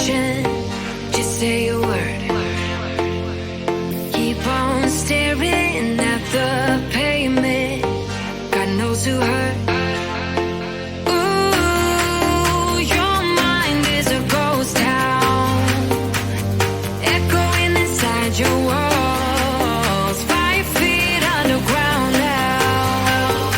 patient, just say a word. Keep on staring at the pavement. God knows who hurt. Ooh, your mind is a ghost town, echoing inside your walls, 5 feet underground now.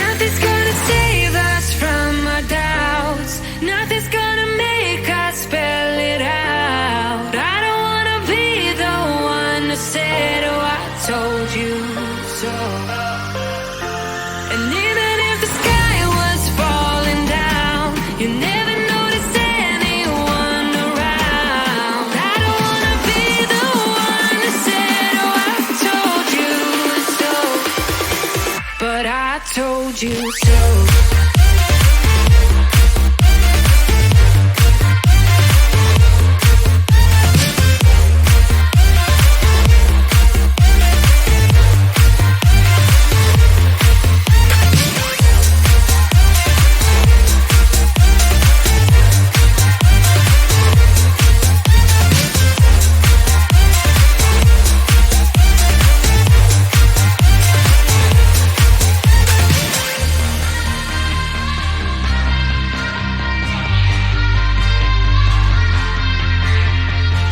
Nothing's gonna save us from our doubts. Nothing's gonna make us spell it out. I don't wanna be the one to say, oh, I told you so. And even if the sky was falling down, you never notice anyone around. I don't wanna be the one to say, oh, I told you so. But I told you so.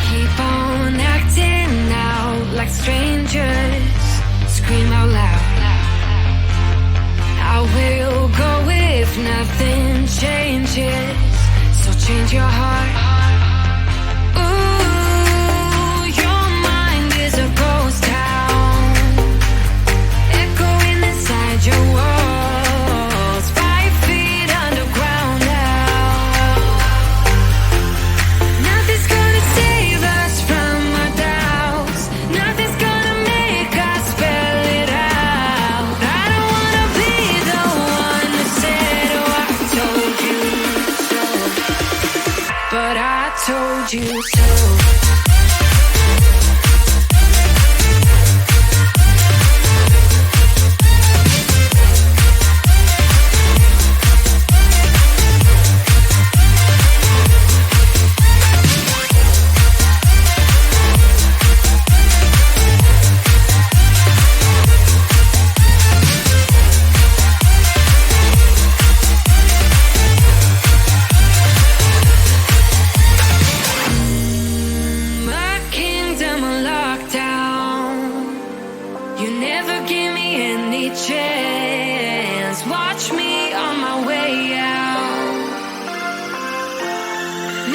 Keep on acting out like strangers. Scream out loud. I will go if nothing changes. So change your heart. Ooh, your mind is a ghost town, echoing inside your walls, 5 feet underground now. Nothing's gonna save us from our doubts. Nothing's gonna make us spell it out. I don't wanna be the one that said, oh, I told you so. But I told you so. My kingdom on lockdown. You never give me any chance. Watch me on my way out.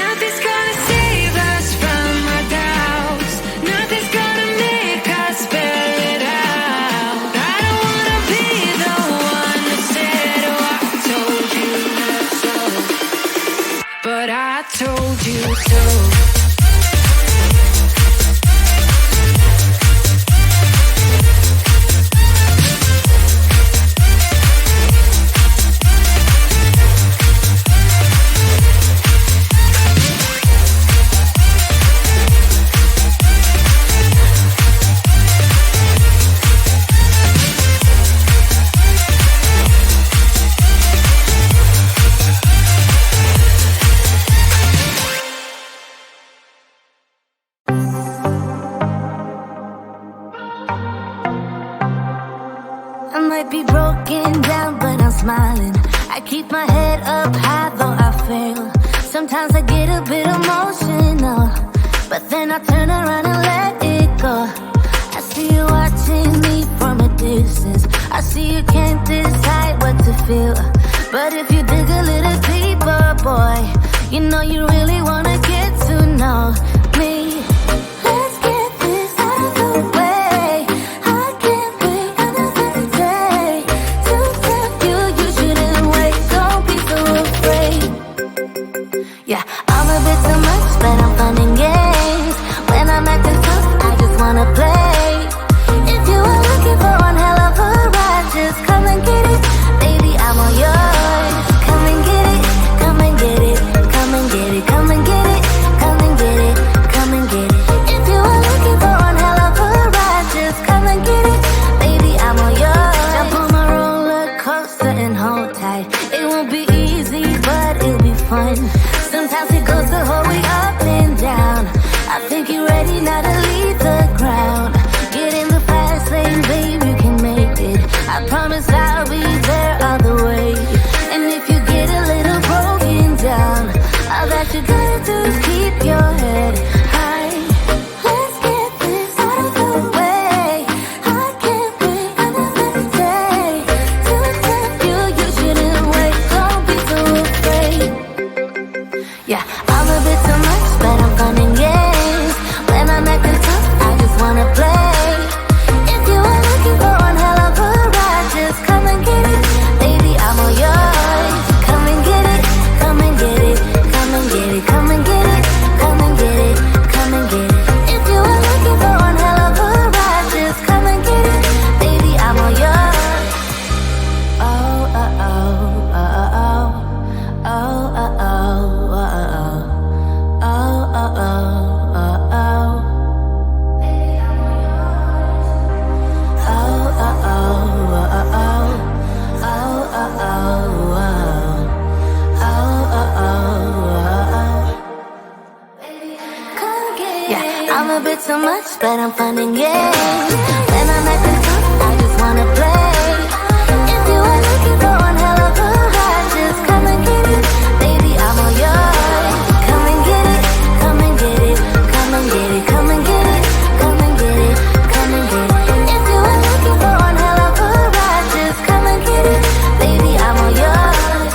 Nothing's gonna save us from our doubts. Nothing's gonna make us spell it out. I don't wanna be the one that said, oh, I told you so. But I told you so. I might be broken down, but I'm smiling. I keep my head up high, though I fail. Sometimes I get a bit emotional, but then I turn around and let it go. I see you watching me from a distance. I see you can't decide what to feel, but if you dig a little deeper, boy, you know you really wanna get to know me. Let's get this out of the way. I can't wait another day to tell you you shouldn't wait. Don't be so afraid. Yeah, I'm a bit too much, but I'm fun and games. When I'm acting tough, I just wanna play. If you are looking for one hell of a ride, just come and get it. Baby, I'm all yours. Come and get it, come and get it, come and get it, come and get it, come and get it, come and get it. If you are looking for one hell of a ride, just come and get it. Baby, I'm all yours. Jump on my roller coaster and hold tight. It won't be easy, but it'll be fun. Sometimes it goes the whole way up and down. I think you're ready now to leave the ground. Get in the fast lane, babe, you can make it. I promise I'll be there all the way. And if you get a little broken down, all that you gotta do is keep your head high. Let's get this out of the way. I can't wait another day to accept you. You shouldn't wait, don't be so afraid. Yeah, I'm a bit too much, but I'm fun and games. When I'm acting tough, I just wanna play. If you are looking for one hell of a ride, just come and get it. Baby, I'm all yours. Come and get it, come and get it, come and get it, come and get it, come and get it, come and get it. If you are looking for one hell of a ride, just come and get it. Baby, I'm all yours. Oh, oh, oh, oh, oh, oh, oh, oh, oh, oh, oh, oh, oh, oh. Baby, I'm all yours. Oh, oh, oh, oh, oh, oh, oh, oh, oh, oh. Yeah, I'm a bit too much, but I'm fun and games. When I'm acting tough, I just wanna play. If you are looking for one hell of a ride, just come and get it. Baby, I'm all yours. Come and get it, come and get it, come and get it, come and get it, come and get it, come and get it. If you are looking for one hell of a ride, just come and get it. Baby, I'm all yours.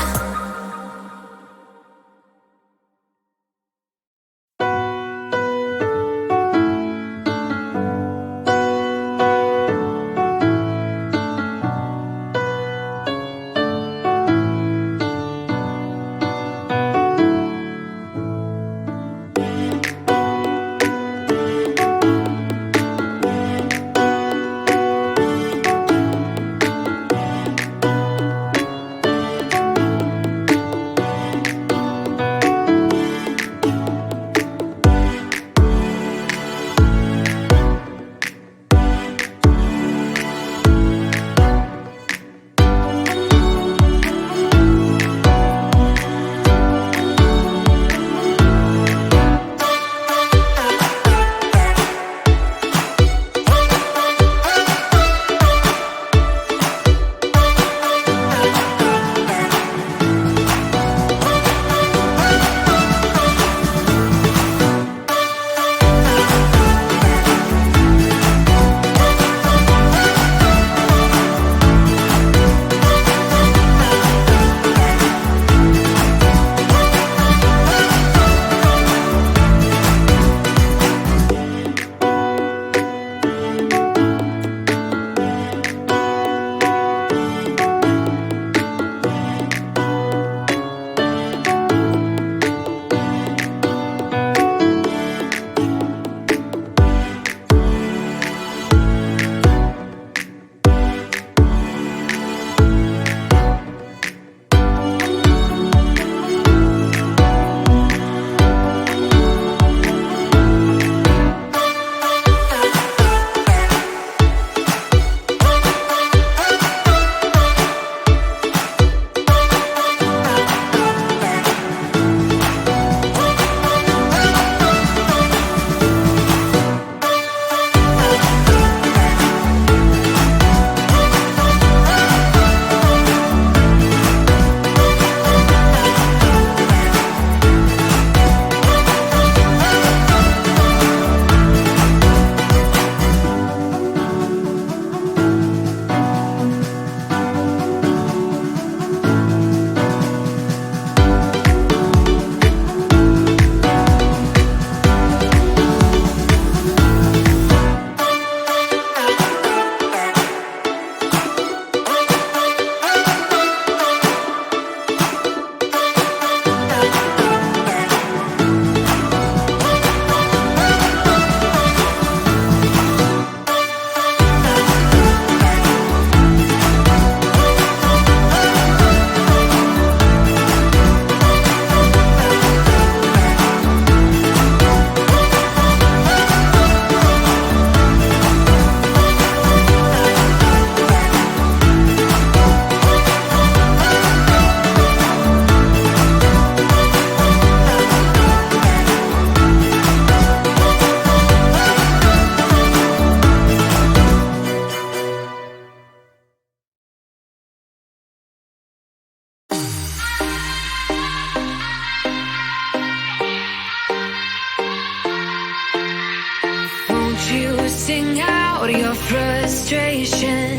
Sing out your frustration.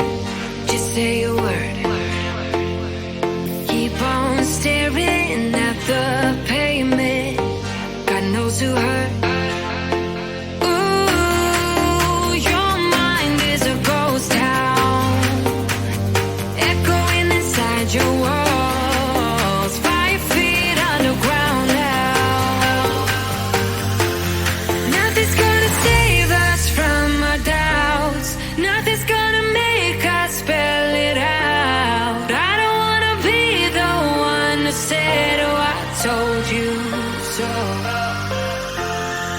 Just say a word. Keep on staring at the pavement. God knows who hurt. Ooh, your mind is a ghost town, echoing inside your walls. 5 feet underground now. Nothing's gonna save us from our doubts. Nothing's gonna make us spell it out. I don't wanna be the one to say, oh, I told you so.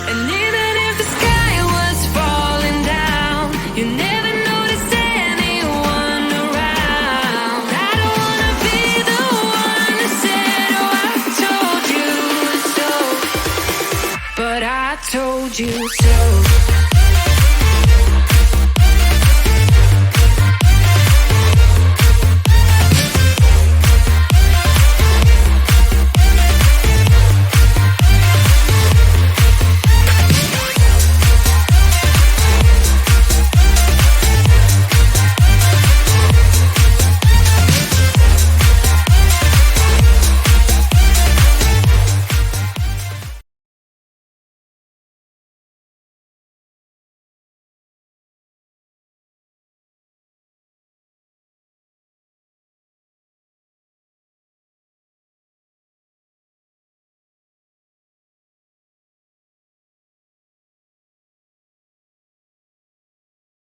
And even if the sky was falling down, you never notice anyone around. I don't wanna be the one to say, oh, I told you so. But I told you so.